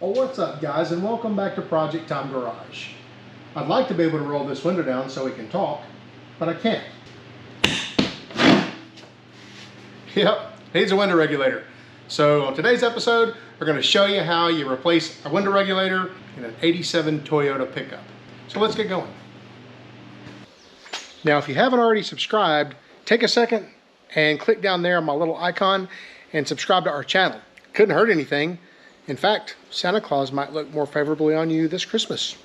Well, what's up guys, and welcome back to Project Time Garage. I'd like to be able to roll this window down so we can talk, but I can't. Yep, needs a window regulator. So on today's episode, we're going to show you how you replace a window regulator in an 87 Toyota pickup. So let's get going. Now, if you haven't already subscribed, take a second and click down there on my little icon and subscribe to our channel. Couldn't hurt anything. In fact, Santa Claus might look more favorably on you this Christmas.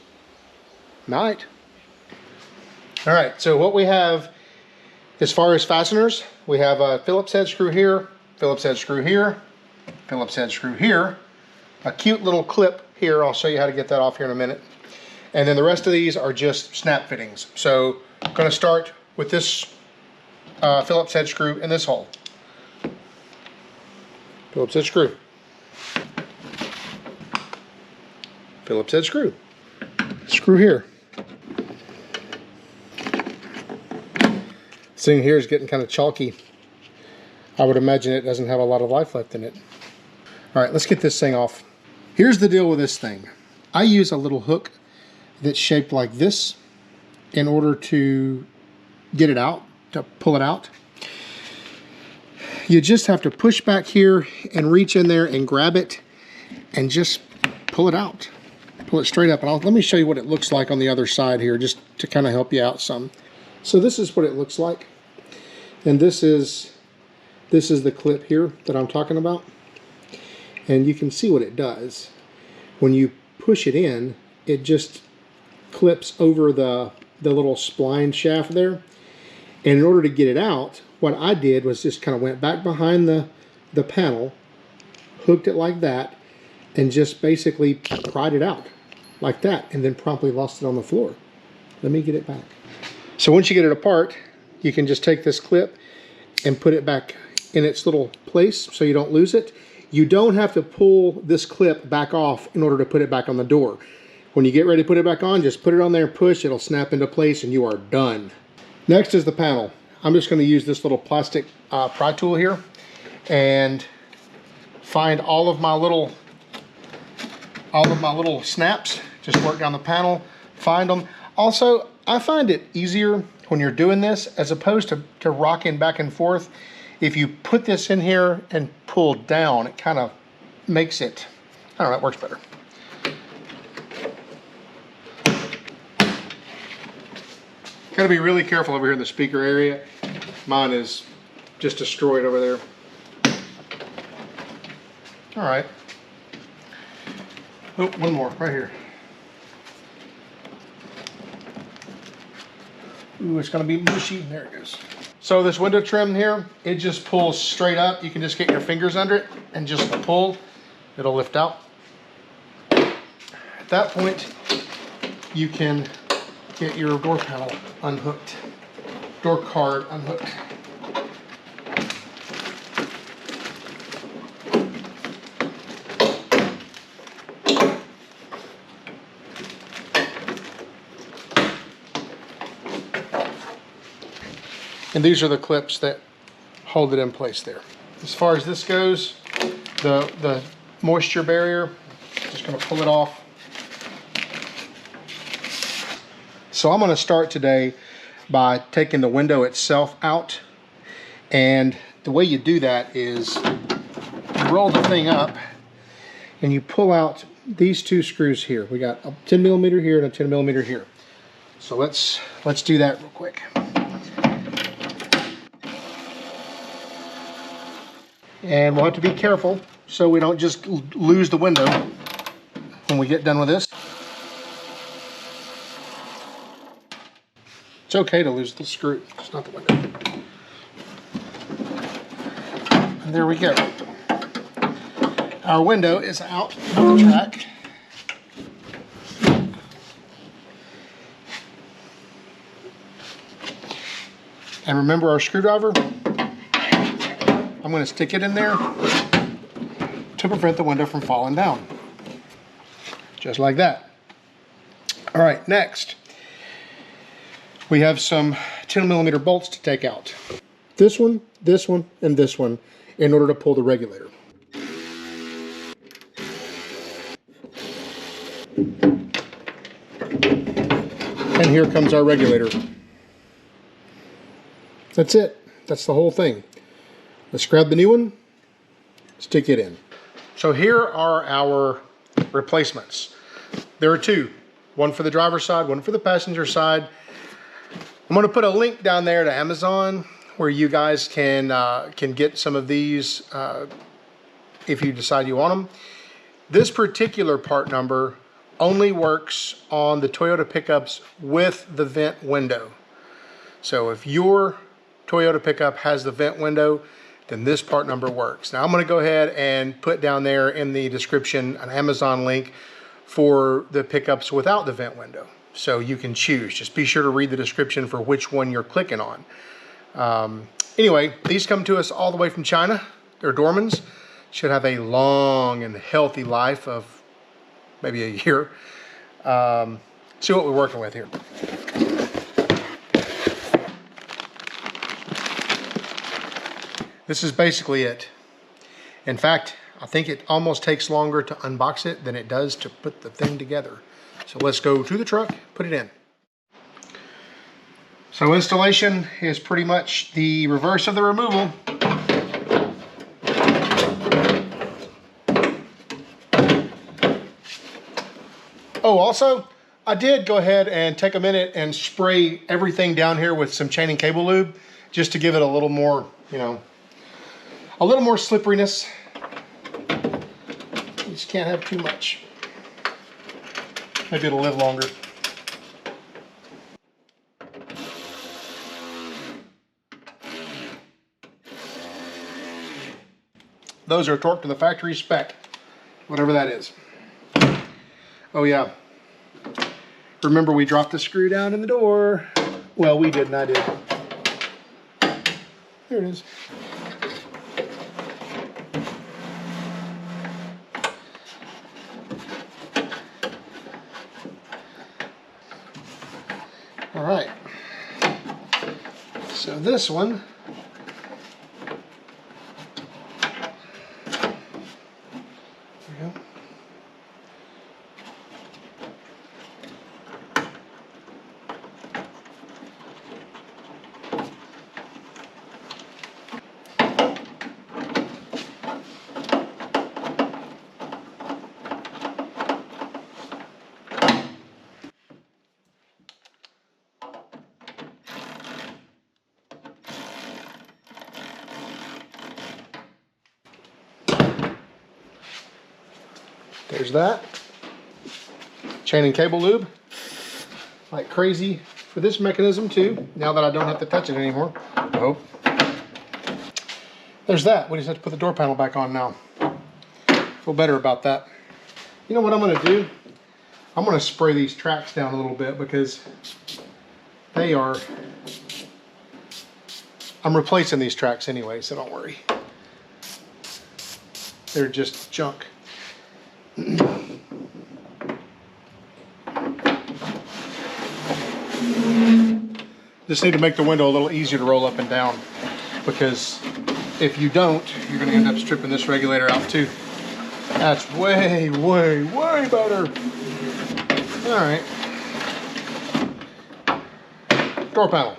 Might. All right, so what we have as far as fasteners, we have a Phillips head screw here, Phillips head screw here, Phillips head screw here, a cute little clip here. I'll show you how to get that off here in a minute. And then the rest of these are just snap fittings. So I'm going to start with this Phillips head screw in this hole. Phillips head screw. Phillips head screw. Screw here. This thing here is getting kind of chalky. I would imagine it doesn't have a lot of life left in it. All right, let's get this thing off. Here's the deal with this thing. I use a little hook that's shaped like this in order to get it out, to pull it out. You just have to push back here and reach in there and grab it and just pull it out. Pull it straight up. And let me show you what it looks like on the other side here, just to kind of help you out some. So this is what it looks like. And this is the clip here that I'm talking about. And you can see what it does. When you push it in, it just clips over the little spline shaft there. And in order to get it out, what I did was just kind of went back behind the panel, hooked it like that, and just basically pried it out like that, and then promptly lost it on the floor. Let me get it back. So once you get it apart, you can just take this clip and put it back in its little place so you don't lose it. You don't have to pull this clip back off in order to put it back on the door. When you get ready to put it back on, just put it on there and push, it'll snap into place and you are done. Next is the panel. I'm just going to use this little plastic pry tool here and find all of my little snaps. Just work down the panel, find them. Also, I find it easier when you're doing this as opposed to rocking back and forth. If you put this in here and pull down, it kind of makes it, I don't know, it works better. Gotta be really careful over here in the speaker area. Mine is just destroyed over there. All right. Oh, one more right here. Ooh, it's gonna be mushy. There it goes. So this window trim here, it just pulls straight up. You can just get your fingers under it and just pull. It'll lift out. At that point, you can get your door panel unhooked, door card unhooked. And these are the clips that hold it in place there. As far as this goes, the moisture barrier, just gonna pull it off. So I'm going to start today by taking the window itself out, and the way you do that is you roll the thing up and you pull out these two screws here. We got a 10 millimeter here and a 10 millimeter here. So let's do that real quick. And we'll have to be careful so we don't just lose the window when we get done with this. It's okay to lose the screw, it's not the window. And there we go. Our window is out of the track. And remember our screwdriver? I'm going to stick it in there to prevent the window from falling down. Just like that. All right, next. We have some 10 millimeter bolts to take out. This one, and this one in order to pull the regulator. And here comes our regulator. That's it. That's the whole thing. Let's grab the new one, stick it in. So here are our replacements. There are two. One for the driver's side, one for the passenger side. I'm going to put a link down there to Amazon where you guys can get some of these if you decide you want them. This particular part number only works on the Toyota pickups with the vent window. So if your Toyota pickup has the vent window, then this part number works. Now I'm going to go ahead and put down there in the description an Amazon link for the pickups without the vent window. So you can choose. Just be sure to read the description for which one you're clicking on. Anyway, these come to us all the way from China. They're Dormans. Should have a long and healthy life of maybe a year. See what we're working with here. This is basically it. In fact, I think it almost takes longer to unbox it than it does to put the thing together. So let's go to the truck, put it in. So installation is pretty much the reverse of the removal. Oh, also, I did go ahead and take a minute and spray everything down here with some chain and cable lube just to give it a little more, you know, a little more slipperiness. You just can't have too much. Maybe it'll live longer. Those are torqued to the factory spec, whatever that is. Oh yeah, remember we dropped the screw down in the door. Well, we didn't, I did. There it is. All right, so this one, there we go. There's that. Chain and cable lube, like crazy for this mechanism too, now that I don't have to touch it anymore, I hope. There's that. We just have to put the door panel back on now. Feel better about that. You know what I'm gonna do? I'm gonna spray these tracks down a little bit because they are, I'm replacing these tracks anyway, so don't worry. They're just junk. Just need to make the window a little easier to roll up and down, because if you don't, you're going to end up stripping this regulator out too. That's way, way, way better. All right. Door panel.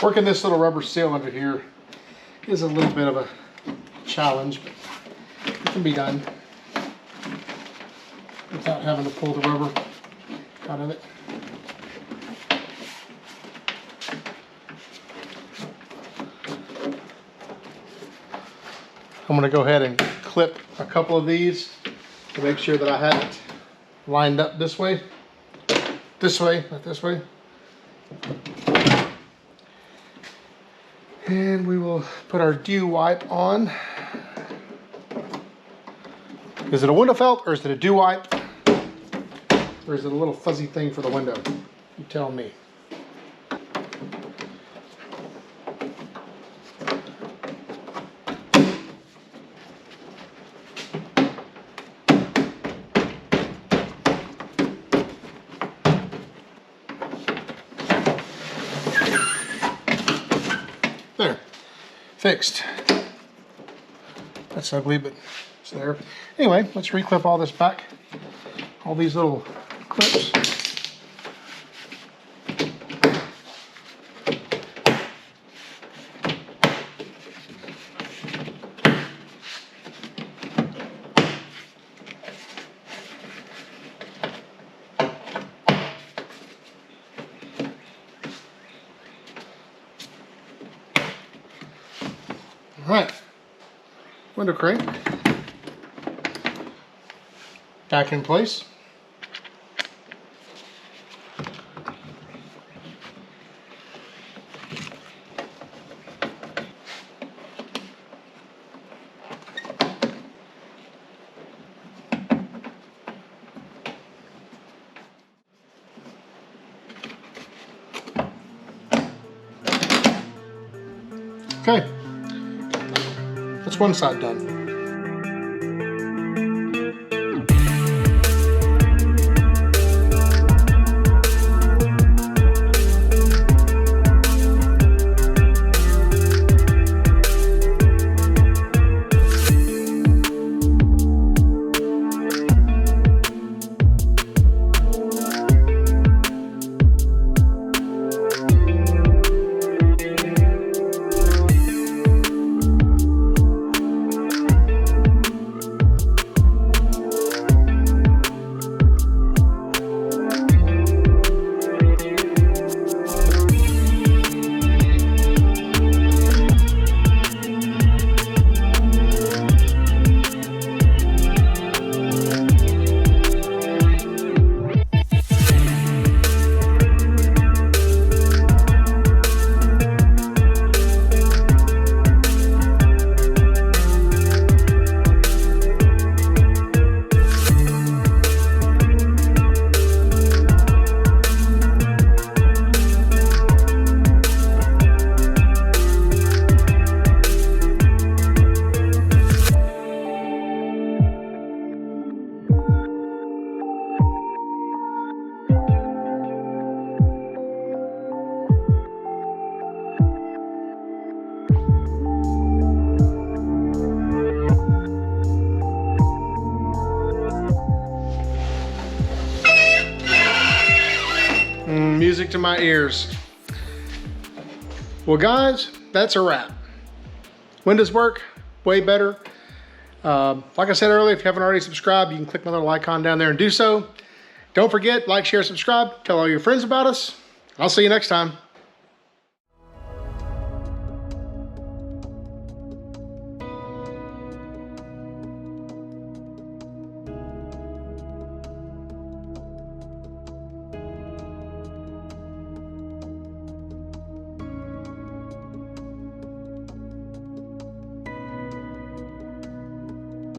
Working this little rubber seal under here is a little bit of a challenge, but it can be done without having to pull the rubber out of it. I'm going to go ahead and clip a couple of these to make sure that I have it lined up this way, not this way. And we will put our dew wipe on. Is it a window felt or is it a dew wipe? Or is it a little fuzzy thing for the window? You tell me. fixed. That's ugly, but it's there. Anyway, let's reclip all this back. All these little clips. All right, window crank back in place. Okay, that's one side done. Music to my ears. Well guys, that's a wrap. Windows work way better. Like I said earlier, if you haven't already subscribed, you can click my little icon down there and do so. Don't forget, like, share, subscribe, tell all your friends about us. I'll see you next time.